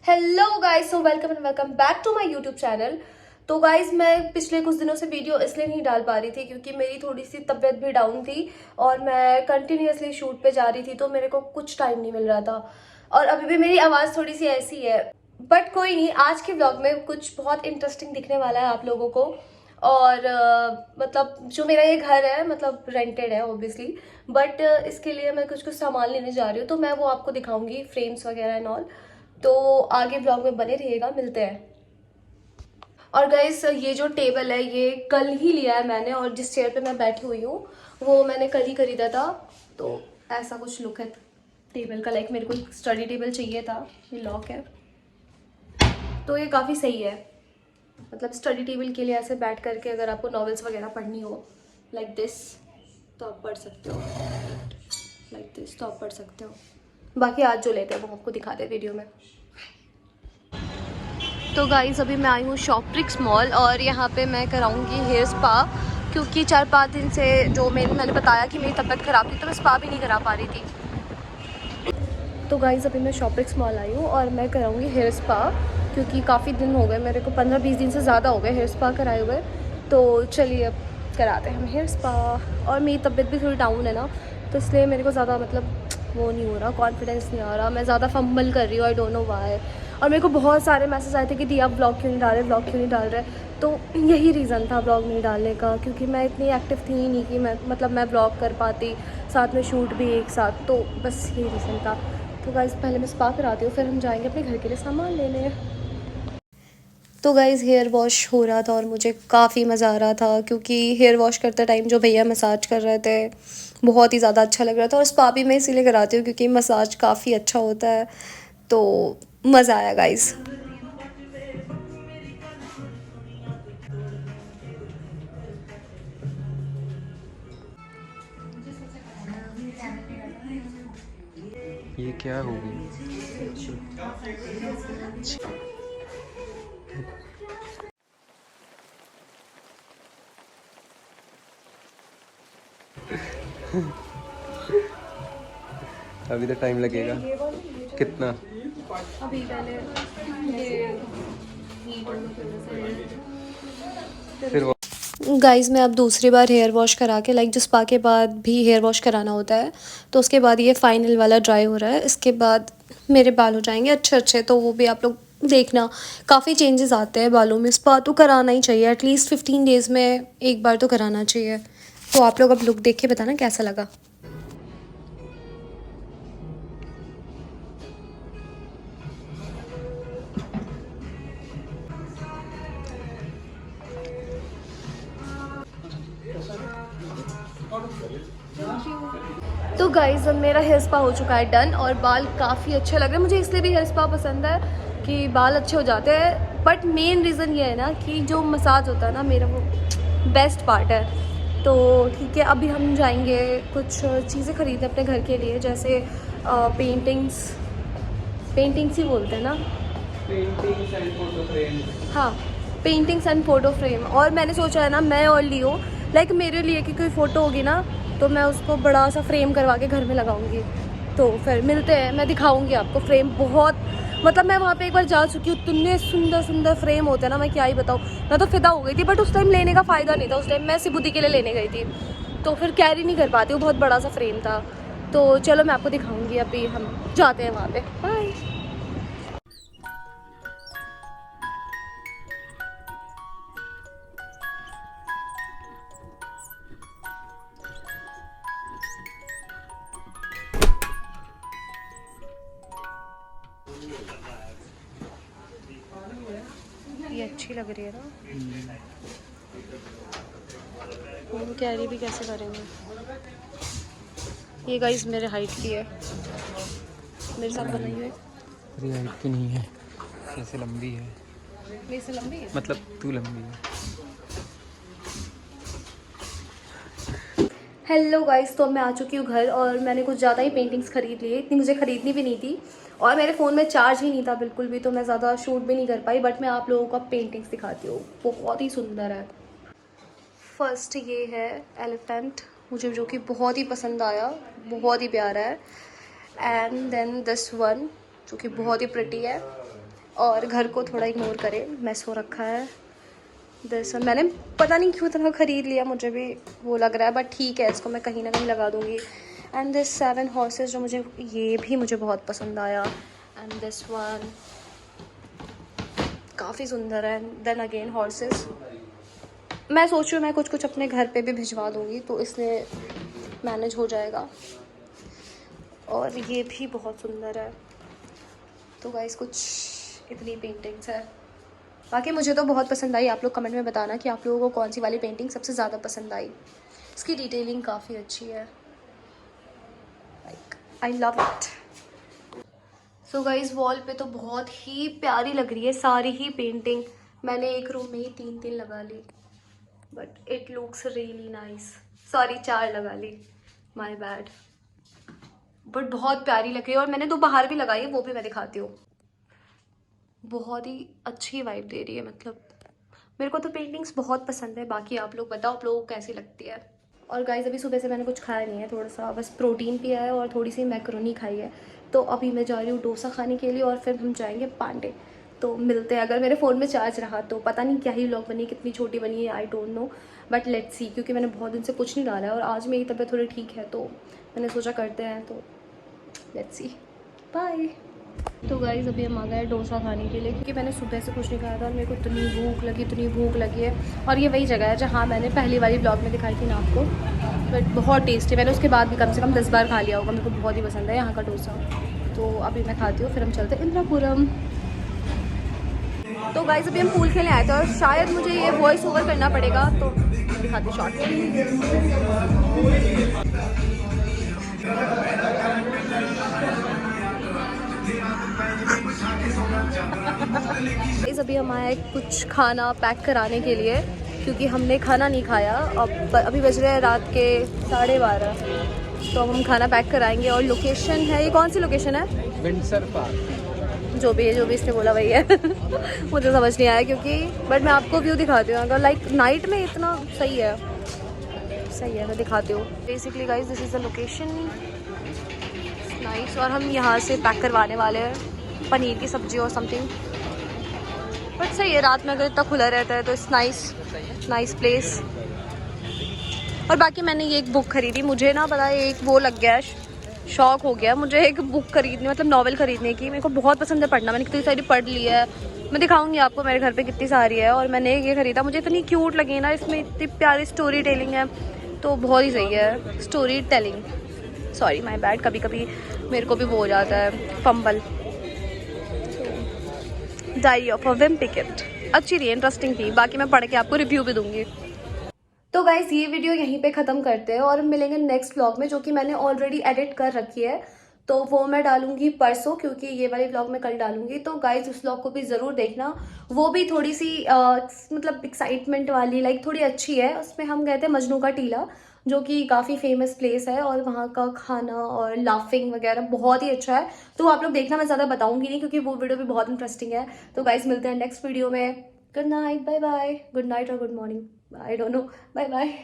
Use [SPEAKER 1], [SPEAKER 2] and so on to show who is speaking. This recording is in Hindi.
[SPEAKER 1] Hello guys, so welcome and welcome back to my YouTube channel. तो गाइस, मैं पिछले कुछ दिनों से वीडियो इसलिए नहीं डाल पा रही थी क्योंकि मेरी थोड़ी सी तबीयत भी डाउन थी और मैं कंटिन्यूअसली शूट पे जा रही थी, तो मेरे को कुछ टाइम नहीं मिल रहा था। और अभी भी मेरी आवाज़ थोड़ी सी ऐसी है, बट कोई नहीं। आज के व्लॉग में कुछ बहुत इंटरेस्टिंग दिखने वाला है आप लोगों को। और मतलब जो मेरा ये घर है, मतलब रेंटेड है ऑब्वियसली, बट इसके लिए मैं कुछ कुछ सामान लेने जा रही हूँ, तो मैं वो आपको दिखाऊंगी, फ्रेम्स वगैरह एंड ऑल। तो आगे ब्लॉग में बने रहिएगा, मिलते हैं। और गाइस, ये जो टेबल है ये कल ही लिया है मैंने, और जिस चेयर पे मैं बैठी हुई हूँ वो मैंने कल ही खरीदा था। तो ऐसा कुछ लुक है टेबल का। लाइक मेरे को एक स्टडी टेबल चाहिए था, ये लॉक है, तो ये काफ़ी सही है। मतलब स्टडी टेबल के लिए ऐसे बैठ करके अगर आपको नॉवेल्स वगैरह पढ़नी हो लाइक दिस, तो आप पढ़ सकते हो। लाइक दिस तो आप पढ़ सकते हो। बाकी आज जो लेते हैं वो आपको दिखा दे वीडियो में। तो गाइस, अभी मैं आई हूँ शॉप्रिक्स मॉल और यहाँ पे मैं कराऊंगी हेयर स्पा, क्योंकि 4-5 दिन से जो मैंने बताया कि मेरी तबीयत ख़राब थी, तो मैं स्पा भी नहीं करा पा रही थी। तो गाइस, अभी मैं शॉप्रिक्स मॉल आई हूँ और मैं कराऊंगी हेयर स्पा, क्योंकि काफ़ी दिन हो गए मेरे को, 15-20 दिन से ज़्यादा हो गए हेयर स्पा कराए हुए। तो चलिए अब कराते हैं हम हेयर स्पा। और मेरी तबीयत भी थोड़ी डाउन है ना, तो इसलिए मेरे को ज़्यादा मतलब वो नहीं हो रहा, कॉन्फिडेंस नहीं आ रहा, मैं ज़्यादा फंबल कर रही हूँ, आई डोंट नो व्हाई। और मेरे को बहुत सारे मैसेज आए थे कि दी आप ब्लॉग क्यों नहीं डाल रहे, ब्लॉग क्यों नहीं डाल रहे। तो यही रीज़न था ब्लॉग नहीं डालने का, क्योंकि मैं इतनी एक्टिव थी ही नहीं कि मैं ब्लॉग कर पाती, साथ में शूट भी एक साथ। तो बस यही रीज़न था। तो गाइज़, पहले मैं स्पा कराती हूँ, फिर हम जाएंगे अपने घर के लिए सामान लेने। तो गाइज़, हेयर वॉश हो रहा था और मुझे काफ़ी मज़ा आ रहा था, क्योंकि हेयर वॉश करते टाइम जो भैया मसाज कर रहे थे बहुत ही ज़्यादा अच्छा लग रहा था। और स्पा भी मैं इसीलिए कराती हूँ क्योंकि मसाज काफ़ी अच्छा होता है, तो मज़ा आया गाइज़।
[SPEAKER 2] ये क्या होगी? अभी तो टाइम लगेगा। कितना?
[SPEAKER 1] अभी पहले
[SPEAKER 2] फिर वो
[SPEAKER 1] गाइज़, मैं अब दूसरी बार हेयर वॉश करा के, लाइक जो स्पा के बाद भी हेयर वॉश कराना होता है, तो उसके बाद ये फाइनल वाला ड्राई हो रहा है। इसके बाद मेरे बाल हो जाएंगे अच्छे अच्छे, तो वो भी आप लोग देखना। काफ़ी चेंजेस आते हैं बालों में, स्पा तो कराना ही चाहिए, एटलीस्ट 15 डेज़ में एक बार तो कराना चाहिए। तो आप लोग अब लुक देख के बताना कैसा लगा। तो गाइज़, अब मेरा हेयर स्पा हो चुका है डन, और बाल काफ़ी अच्छे लग रहे हैं। मुझे इसलिए भी हेयर स्पा पसंद है कि बाल अच्छे हो जाते हैं, बट मेन रीज़न ये है ना कि जो मसाज होता है ना, मेरा वो बेस्ट पार्ट है। तो ठीक है, अभी हम जाएंगे कुछ चीज़ें खरीदने अपने घर के लिए, जैसे पेंटिंग्स ही बोलते हैं ना।
[SPEAKER 2] Paintings and photo frame.
[SPEAKER 1] हाँ, पेंटिंग्स एंड फ़ोटो फ्रेम। और मैंने सोचा है ना, मैं और लियो, लाइक मेरे लिए की कोई फ़ोटो होगी ना, तो मैं उसको बड़ा सा फ्रेम करवा के घर में लगाऊंगी। तो फिर मिलते हैं, मैं दिखाऊंगी आपको फ्रेम। बहुत मतलब मैं वहाँ पे एक बार जा चुकी हूँ, इतने सुंदर सुंदर फ्रेम होते हैं ना, मैं क्या ही बताऊँ। मैं तो फिदा हो गई थी, बट उस टाइम लेने का फ़ायदा नहीं था। उस टाइम मैं सिबुदी के लिए लेने गई थी, तो फिर कैरी नहीं कर पाती हूँ, बहुत बड़ा सा फ्रेम था। तो चलो मैं आपको दिखाऊँगी, अभी हम जाते हैं वहाँ पर। बाय। ये अच्छी लग रही है ना, हम कैरी भी कैसे करेंगे। ये गाइस मेरे हाइट की है, मेरे साथ बनाई हुई है।
[SPEAKER 2] अरे हाइट की नहीं है, ऐसे लंबी है।
[SPEAKER 1] मेरे से लंबी है।
[SPEAKER 2] मतलब तू लंबी है।
[SPEAKER 1] हेलो गाइस, तो मैं आ चुकी हूँ घर, और मैंने कुछ ज़्यादा ही पेंटिंग्स खरीद ली। इतनी मुझे खरीदनी भी नहीं थी, और मेरे फ़ोन में चार्ज ही नहीं था बिल्कुल भी, तो मैं ज़्यादा शूट भी नहीं कर पाई। बट मैं आप लोगों को अब पेंटिंग्स दिखाती हूँ, बहुत ही सुंदर है। फर्स्ट ये है एलिफेंट, मुझे जो कि बहुत ही पसंद आया, बहुत ही प्यारा है। एंड देन दिस वन, जो कि बहुत ही प्रिटी है। और घर को थोड़ा इग्नोर करें, मैस हो रखा है। दरअसल मैंने पता नहीं क्यों इतना ख़रीद लिया, मुझे भी वो लग रहा है, बट ठीक है, इसको मैं कहीं ना कहीं लगा दूँगी। एंड दिस 7 हॉर्सेस जो मुझे, ये भी मुझे बहुत पसंद आया। एंड दिस वन काफ़ी सुंदर है। देन अगेन हॉर्सेस, मैं सोच रही हूँ मैं कुछ कुछ अपने घर पे भी भिजवा दूँगी, तो इसलिए मैनेज हो जाएगा। और ये भी बहुत सुंदर है। तो गाइस कुछ इतनी पेंटिंग्स है। बाकी मुझे तो बहुत पसंद आई। आप लोग कमेंट में बताना कि आप लोगों को कौन सी वाली पेंटिंग सबसे ज़्यादा पसंद आई। इसकी डिटेलिंग काफ़ी अच्छी है, like I love it. So guys wall पे तो बहुत ही प्यारी लग रही है सारी ही पेंटिंग। मैंने एक रूम में ही 3 लगा ली, but it looks really nice. Sorry 4 लगा ली, माय बैड। बट बहुत प्यारी लग रही है। और मैंने 2 बाहर भी लगाई है, वो भी मैं दिखाती हूँ। बहुत ही अच्छी वाइब दे रही है। मतलब मेरे को तो पेंटिंग्स बहुत पसंद है। बाकी आप लोग बताओ आप लोगों को कैसी लगती है। और गाइस अभी सुबह से मैंने कुछ खाया नहीं है, थोड़ा सा बस प्रोटीन पिया है और थोड़ी सी मैक्रोनी खाई है। तो अभी मैं जा रही हूँ डोसा खाने के लिए और फिर हम जाएंगे पांडे। तो मिलते हैं। अगर मेरे फ़ोन में चार्ज रहा तो पता नहीं क्या ही व्लॉग बनी, कितनी छोटी बनी है, आई don't no, but let's see. क्योंकि मैंने बहुत दिन से कुछ नहीं डाला है और आज मेरी तबीयत थोड़ी ठीक है, तो मैंने सोचा करते हैं, तो लेट्स सी। बाय। तो गाइस अभी हम आ गए डोसा खाने के लिए, क्योंकि मैंने सुबह से कुछ नहीं खाया था और मेरे को इतनी भूख लगी है। और ये वही जगह है जहाँ मैंने पहली वाली ब्लॉग में दिखाई थी ना आपको। बट बहुत टेस्टी, मैंने उसके बाद भी कम से कम 10 बार खा लिया होगा। मेरे को बहुत ही पसंद है यहाँ का डोसा। तो अभी मैं खाती हूँ, फिर हम चलते हैं इंद्रापुरम। तो गाइस अभी हम पूल खेलने आए थे और शायद मुझे ये वॉइस ओवर करना पड़ेगा, तो दिखाती शॉर्ट। इस अभी हम आए कुछ खाना पैक कराने के लिए, क्योंकि हमने खाना नहीं खाया। अब अभी बज रहे हैं रात के 12:30, तो हम खाना पैक कराएंगे। और लोकेशन है, ये कौन सी लोकेशन है?
[SPEAKER 2] Windsor park.
[SPEAKER 1] जो भी इसने बोला वही है। मुझे समझ नहीं आया क्योंकि, बट मैं आपको व्यू दिखाती हूँ। अगर लाइक नाइट में इतना सही है, मैं दिखाती हूँ। Basically guys this is the location, nice. और हम यहाँ से पैक करवाने वाले हैं पनीर की सब्जी और समथिंग। बट सही है, रात में अगर इतना खुला रहता है तो इट्स नाइस प्लेस। और बाकी मैंने ये एक बुक खरीदी, मुझे ना पता है, एक वो लग गया है, शौक हो गया मुझे एक बुक खरीदने, मतलब नॉवल खरीदने की। मेरे को बहुत पसंद है पढ़ना, मैंने कितनी सारी पढ़ ली है। मैं दिखाऊंगी आपको मेरे घर पे कितनी सारी है। और मैंने ये खरीदा, मुझे इतनी क्यूट लगी ना, इसमें इतनी प्यारी स्टोरी टेलिंग है, तो बहुत ही सही है story telling. Sorry my bad, कभी कभी मेरे को भी वो हो जाता है फंबल। डायरी ऑफ अ विम्पिकेट अच्छी थी, इंटरेस्टिंग थी। बाकी मैं पढ़ के आपको रिव्यू भी दूंगी। तो गाइज़ ये वीडियो यहीं पे ख़त्म करते हैं और मिलेंगे नेक्स्ट व्लॉग में, जो कि मैंने ऑलरेडी एडिट कर रखी है। तो वो मैं डालूंगी परसों, क्योंकि ये वाली व्लॉग मैं कल डालूंगी। तो गाइज़ उस व्लॉग को भी ज़रूर देखना। वो भी थोड़ी सी मतलब एक्साइटमेंट वाली, लाइक थोड़ी अच्छी है। उसमें हम गए थे मजनू का टीला, जो कि काफ़ी फेमस प्लेस है, और वहाँ का खाना और लाफिंग वगैरह बहुत ही अच्छा है। तो आप लोग देखना, मैं ज़्यादा बताऊंगी नहीं क्योंकि वो वीडियो भी बहुत इंटरेस्टिंग है। तो गाइज़ मिलते हैं नेक्स्ट वीडियो में। Good night, bye bye. Good night और good morning, I don't know. Bye bye.